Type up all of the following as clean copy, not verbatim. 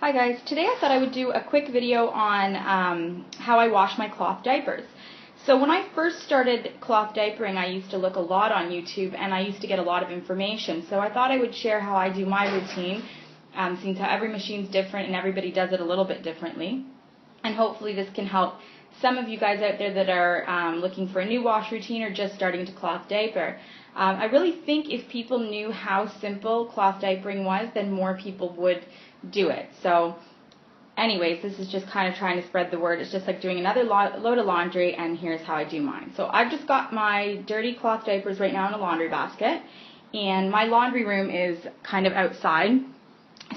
Hi guys, today I thought I would do a quick video on how I wash my cloth diapers. So when I first started cloth diapering, I used to look a lot on YouTube and I used to get a lot of information. So I thought I would share how I do my routine, since how every machine's different and everybody does it a little bit differently. And hopefully this can help some of you guys out there that are looking for a new wash routine or just starting to cloth diaper. I really think if people knew how simple cloth diapering was, then more people would do it. So anyways, this is just kind of trying to spread the word. It's just like doing another load of laundry, and here's how I do mine. So I've just got my dirty cloth diapers right now in a laundry basket, and my laundry room is kind of outside.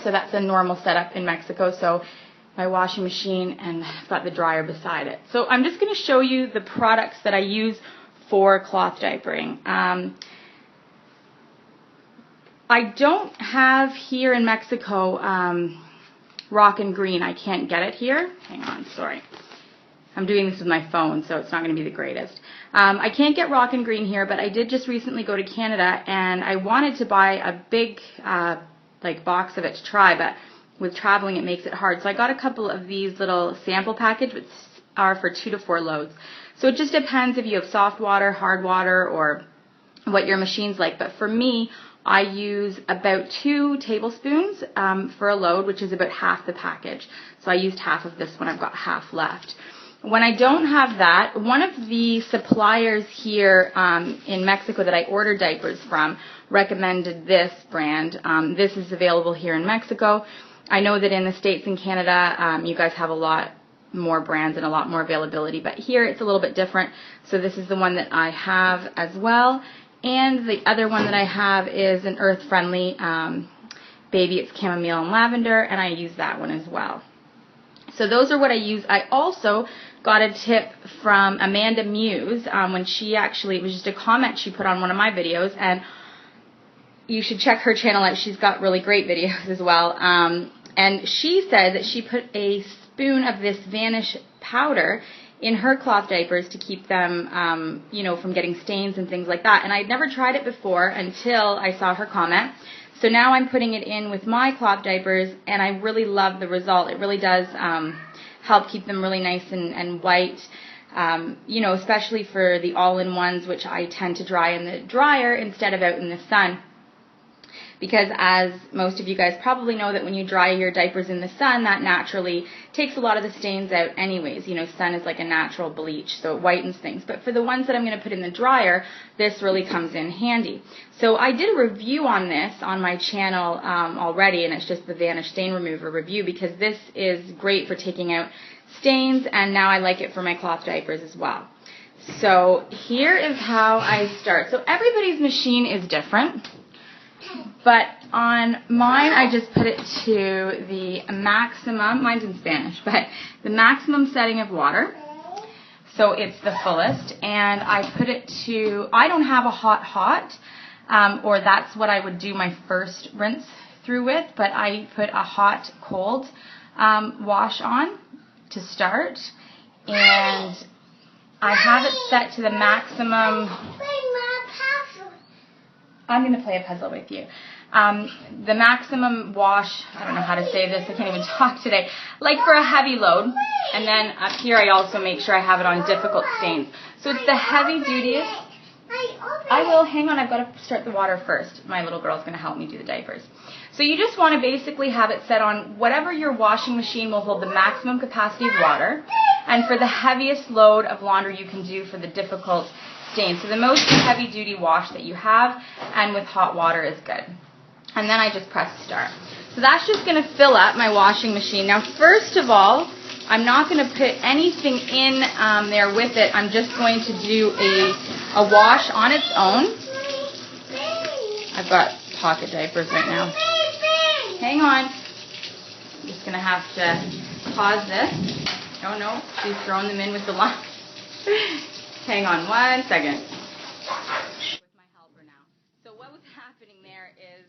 So that's a normal setup in Mexico. So my washing machine, and I've got the dryer beside it. So I'm just going to show you the products that I use for cloth diapering. I don't have here in Mexico rock and green. I can't get it here. Hang on, sorry. I'm doing this with my phone, so it's not going to be the greatest. I can't get rock and green here, but I did just recently go to Canada, and I wanted to buy a big box of it to try, but with traveling it makes it hard. So I got a couple of these little sample packages, which are for 2 to 4 loads. So it just depends if you have soft water, hard water, or what your machine's like. But for me, I use about 2 tablespoons for a load, which is about half the package. So I used half of this one. I've got half left. When I don't have that, one of the suppliers here in Mexico that I ordered diapers from recommended this brand. This is available here in Mexico. I know that in the States and Canada, you guys have a lot more brands and a lot more availability, but here it's a little bit different. So this is the one that I have as well. And the other one that I have is an earth-friendly baby. It's chamomile and lavender, and I use that one as well. So those are what I use. I also got a tip from Amanda Muse when she actually, it was just a comment she put on one of my videos, and you should check her channel out. She's got really great videos as well. And she said that she put a spoon of this Vanish powder in her cloth diapers to keep them, from getting stains and things like that. And I'd never tried it before until I saw her comment. So now I'm putting it in with my cloth diapers, and I really love the result. It really does help keep them really nice and white, especially for the all-in-ones, which I tend to dry in the dryer instead of out in the sun. Because as most of you guys probably know, that when you dry your diapers in the sun, that naturally takes a lot of the stains out anyways. Sun is like a natural bleach, so it whitens things. But for the ones that I'm going to put in the dryer, this really comes in handy. So I did a review on this on my channel already, and it's just the Vanish Stain Remover review, because this is great for taking out stains, and now I like it for my cloth diapers as well. So here is how I start. So everybody's machine is different. But on mine, I just put it to the maximum, mine's in Spanish, but the maximum setting of water. So it's the fullest. And I put it to, I don't have a hot, or that's what I would do my first rinse through with, but I put a hot, cold wash on to start. And I have it set to the maximum. I'm going to play a puzzle with you. The maximum wash, I don't know how to say this, I can't even talk today, like for a heavy load. And then up here I also make sure I have it on difficult stains. So it's the heavy dutiest. I will, hang on, I've got to start the water first. My little girl's going to help me do the diapers. So you just want to basically have it set on whatever your washing machine will hold the maximum capacity of water. And for the heaviest load of laundry you can do for the difficult stains. So the most heavy duty wash that you have, and with hot water is good. And then I just press start. So that's just going to fill up my washing machine. Now first of all, I'm not going to put anything in there with it. I'm just going to do a wash on its own. I've got pocket diapers right now. Hang on. I'm just going to have to pause this. Oh no, she's throwing them in with the line. Hang on 1 second. With my helper now. So what was happening there is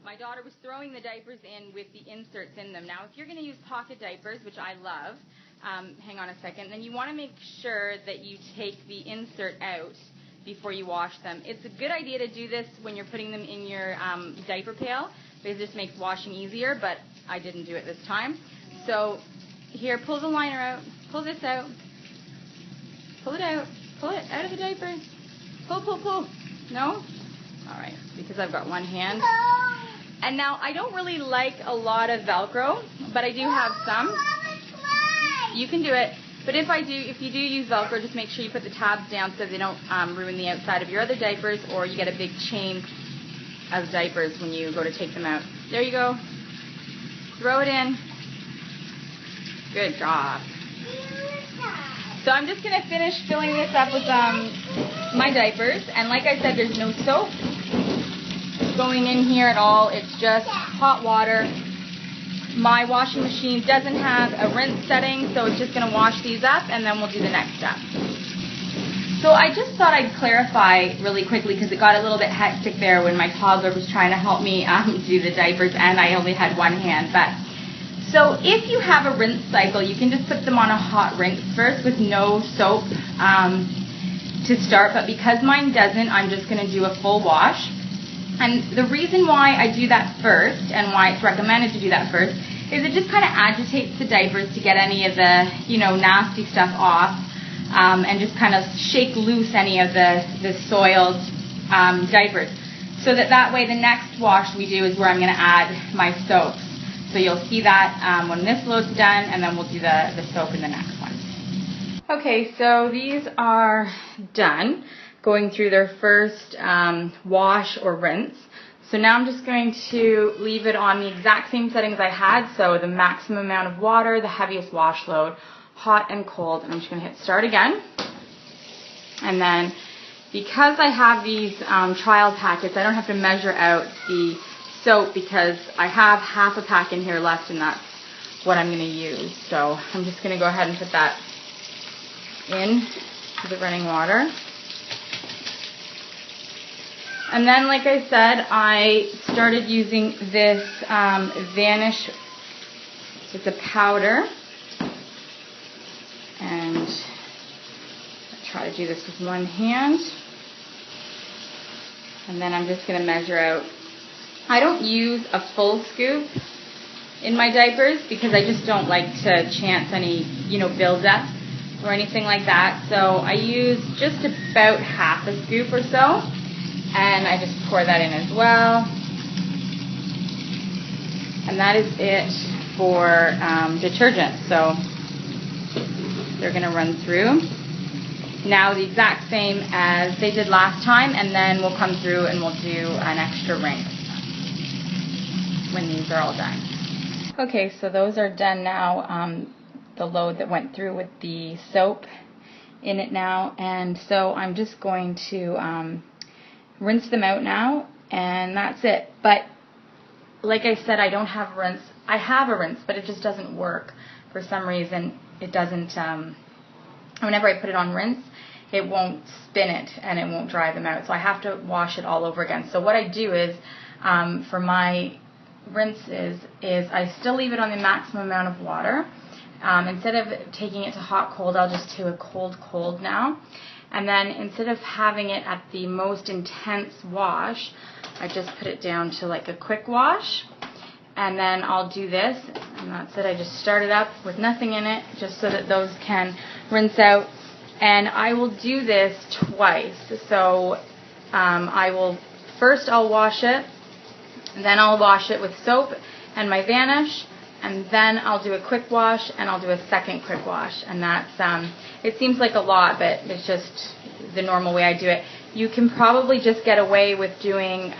my daughter was throwing the diapers in with the inserts in them. Now if you're going to use pocket diapers, which I love, hang on a second, then you want to make sure that you take the insert out before you wash them. It's a good idea to do this when you're putting them in your diaper pail, It just makes washing easier, but I didn't do it this time. So here, pull the liner out, pull this out, pull it out of the diaper. Pull, pull, pull. No? All right, because I've got one hand. And now I don't really like a lot of Velcro, but I do have some. You can do it. But if you do use Velcro, just make sure you put the tabs down so they don't ruin the outside of your other diapers, or you get a big chain of diapers when you go to take them out. There you go. Throw it in. Good job. So I'm just going to finish filling this up with my diapers. And like I said, there's no soap going in here at all. It's just hot water. My washing machine doesn't have a rinse setting, so it's just going to wash these up, and then we'll do the next step. So I just thought I'd clarify really quickly, because it got a little bit hectic there when my toddler was trying to help me do the diapers, and I only had one hand. So if you have a rinse cycle, you can just put them on a hot rinse first with no soap to start. But because mine doesn't, I'm just going to do a full wash. And the reason why I do that first, and why it's recommended to do that first, is it just kind of agitates the diapers to get any of the, nasty stuff off, and just kind of shake loose any of the soiled diapers. So that way the next wash we do is where I'm going to add my soaps. So you'll see that when this load's done, and then we'll do the soap in the next one. Okay, so these are done, going through their first wash or rinse. So now I'm just going to leave it on the exact same settings I had, so the maximum amount of water, the heaviest wash load, hot and cold, and I'm just going to hit start again. And then because I have these trial packets, I don't have to measure out the soap because I have half a pack in here left, and that's what I'm going to use. So I'm just going to go ahead and put that in to the running water. And then, like I said, I started using this Vanish. It's a powder. And I'll try to do this with one hand. And then I'm just going to measure out. I don't use a full scoop in my diapers because I just don't like to chance any, buildup or anything like that. So I use just about half a scoop or so. And I just pour that in as well. And that is it for detergent. So they're going to run through. Now the exact same as they did last time, and then we'll come through and we'll do an extra rinse when these are all done. Okay, so those are done now. The load that went through with the soap in it now. And so I'm just going to rinse them out now, and that's it. But like I said, I don't have rinse. I have a rinse, but it just doesn't work. For some reason, it doesn't, whenever I put it on rinse, it won't spin it and it won't dry them out. So I have to wash it all over again. So what I do is, for my rinses, is I still leave it on the maximum amount of water. Instead of taking it to hot cold, I'll just do a cold now. And then instead of having it at the most intense wash, I just put it down to like a quick wash. And then I'll do this, and that's it. I just start it up with nothing in it, just so that those can rinse out. And I will do this twice. So I'll wash it, then I'll wash it with soap and my Vanish, and then I'll do a quick wash, and I'll do a second quick wash. And that's, it seems like a lot, but it's just the normal way I do it. You can probably just get away with doing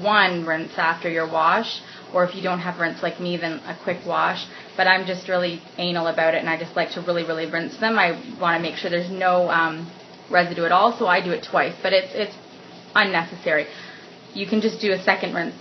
one rinse after your wash, or if you don't have rinse like me, then a quick wash. But I'm just really anal about it, and I just like to really, really rinse them. I want to make sure there's no residue at all, so I do it twice. But it's unnecessary. You can just do a second rinse.